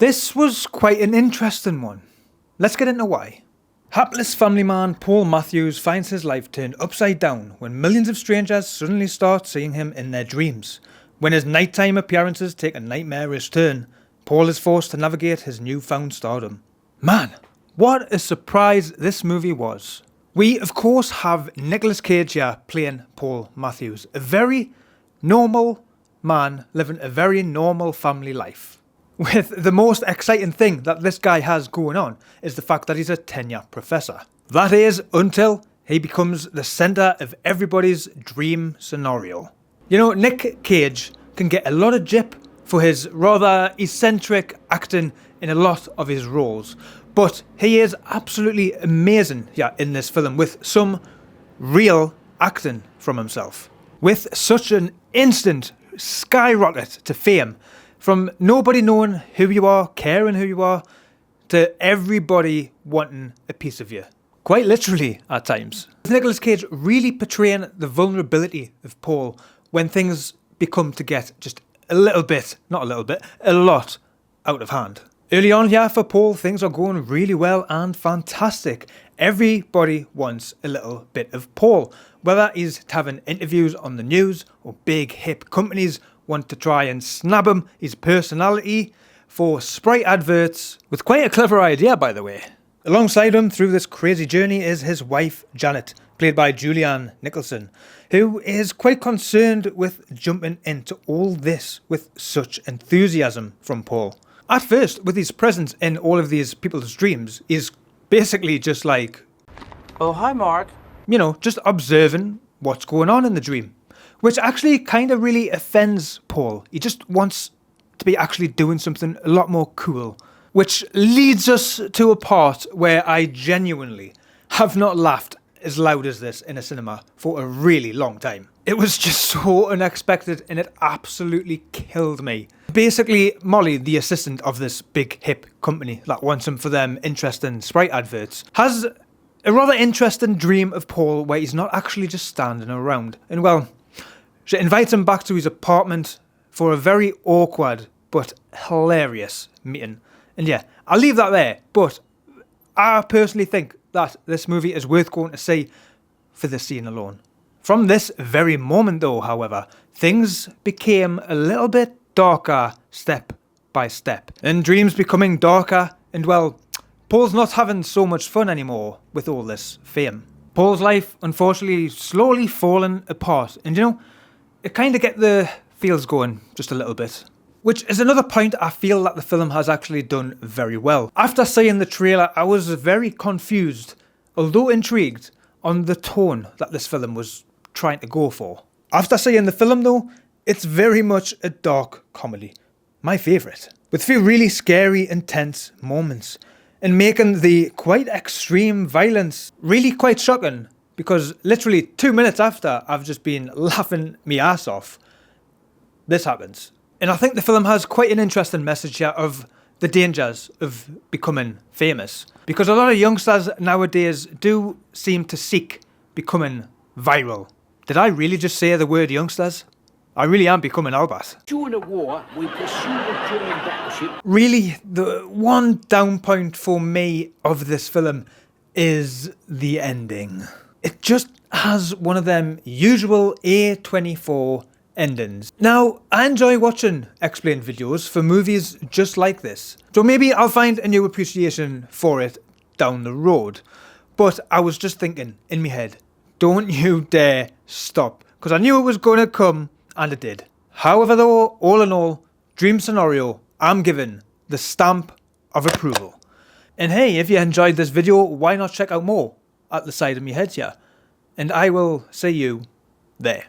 This was quite an interesting one. Let's get into why. Hapless family man Paul Matthews finds his life turned upside down when millions of strangers suddenly start seeing him in their dreams. When his nighttime appearances take a nightmarish turn, Paul is forced to navigate his newfound stardom. Man, what a surprise this movie was. We of course have Nicolas Cage here playing Paul Matthews, a very normal man living a very normal family life. With the most exciting thing that this guy has going on is the fact that he's a tenure professor. That is, until he becomes the centre of everybody's dream scenario. You know, Nick Cage can get a lot of jip for his rather eccentric acting in a lot of his roles, but he is absolutely amazing here in this film with some real acting from himself. With such an instant skyrocket to fame, from nobody knowing who you are, caring who you are, to everybody wanting a piece of you. Quite literally at times. With Nicolas Cage really portraying the vulnerability of Paul when things become to get just a little bit, not a little bit, a lot out of hand. Early on here for Paul, things are going really well and fantastic. Everybody wants a little bit of Paul. Whether he's having interviews on the news or big hip companies want to try and snab him his personality for Sprite adverts, with quite a clever idea by the way. Alongside him through this crazy journey is his wife Janet, played by Julianne Nicholson, who is quite concerned with jumping into all this with such enthusiasm from Paul. At first, with his presence in all of these people's dreams, he's basically just like, "Oh, hi Mark." You know, just observing what's going on in the dream. Which actually kind of really offends Paul. He just wants to be actually doing something a lot more cool. Which leads us to a part where I genuinely have not laughed as loud as this in a cinema for a really long time. It was just so unexpected and it absolutely killed me. Basically, Molly, the assistant of this big hip company that wants him for them interesting Sprite adverts, has a rather interesting dream of Paul where he's not actually just standing around. And well, she invites him back to his apartment for a very awkward but hilarious meeting. And yeah, I'll leave that there, but I personally think that this movie is worth going to see for this scene alone. From this very moment though, however, things became a little bit darker step by step. And dreams becoming darker, and well, Paul's not having so much fun anymore with all this fame. Paul's life, unfortunately, slowly falling apart, and you know, it kind of get the feels going just a little bit. Which is another point I feel that the film has actually done very well. After seeing the trailer, I was very confused, although intrigued, on the tone that this film was trying to go for. After seeing the film though, it's very much a dark comedy. My favourite. With a few really scary, intense moments. And making the quite extreme violence really quite shocking. Because literally 2 minutes after I've just been laughing me ass off, this happens. And I think the film has quite an interesting message here of the dangers of becoming famous. Because a lot of youngsters nowadays do seem to seek becoming viral. Did I really just say the word youngsters? I really am becoming Albert. During the war, we pursued a German battleship. Really, the one down point for me of this film is the ending. It just has one of them usual A24 endings. Now, I enjoy watching explained videos for movies just like this, so maybe I'll find a new appreciation for it down the road. But I was just thinking in my head, don't you dare stop, because I knew it was going to come, and it did. However though, all in all, dream scenario, I'm giving the stamp of approval. And hey, if you enjoyed this video, why not check out more at the side of my head here, and I will see you there.